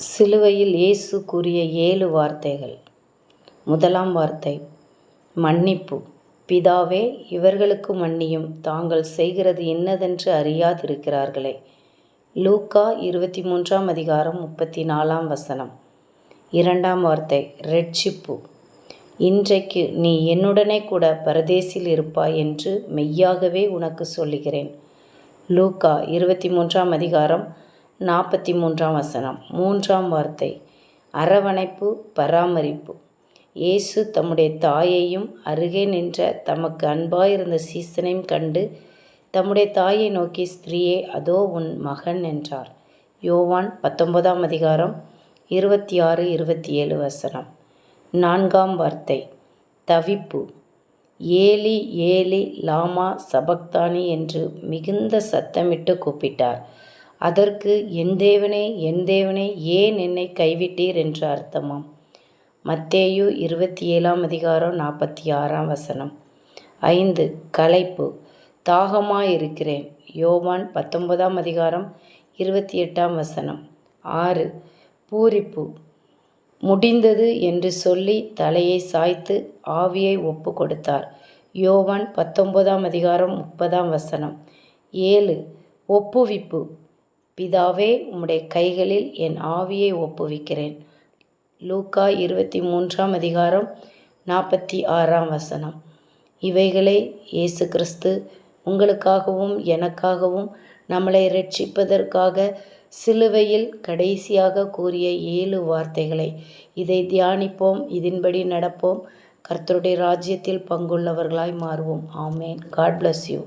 சிலுவையில் இயேசு கூறிய 7 வார்த்தைகள். முதலாம் வார்த்தை, மன்னிப்பு. பிதாவே, இவர்களுக்கு மன்னியும், தாங்கள் செய்கிறது இன்னதென்று அறியாதிருக்கிறார்களே. லூக்கா 23:34. இரண்டாம் வார்த்தை, இரட்சிப்பு. இன்றைக்கு நீ என்னுடனே கூட பரதேசில் இருப்பாய் என்று மெய்யாகவே உனக்கு சொல்லுகிறேன். லூக்கா 23:43. மூன்றாம் வார்த்தை, அரவணைப்பு, பராமரிப்பு. இயேசு தம்முடைய தாயையும் அருகே நின்ற தமக்கு அன்பாயிருந்த சீசனையும் கண்டு தம்முடைய தாயை நோக்கி, ஸ்திரீயே, அதோ உன் மகன் என்றார். யோவான் 19:26-27. நான்காம் வார்த்தை, தவிப்பு. ஏலி ஏலி லாமா சபக்தானி என்று மிகுந்த சத்தமிட்டு கூப்பிட்டார். அதற்கு, என் தேவனே, என் தேவனே, ஏன் என்னை கைவிட்டீர் என்று அர்த்தமாம். மத்தேயு 27:46. 5. களைப்பு. தாகமாயிருக்கிறேன். யோவான் 19:28. 6. பூரிப்பு. முடிந்தது என்று சொல்லி தலையை சாய்த்து ஆவியை ஒப்பு கொடுத்தார். யோவான் 19:30. 7. ஒப்புவிப்பு. பிதாவே, உம்முடைய கைகளில் என் ஆவியை ஒப்புவிக்கிறேன். லூக்கா 23:46. இவைகளை இயேசு கிறிஸ்து உங்களுக்காகவும் எனக்காகவும் நம்மளை இரட்சிப்பதற்காக சிலுவையில் கடைசியாக கூறிய 7 வார்த்தைகளை. இதை தியானிப்போம், இதன்படி நடப்போம், கர்த்தருடைய ராஜ்யத்தில் பங்குள்ளவர்களாய் மாறுவோம். ஆமேன். God bless you.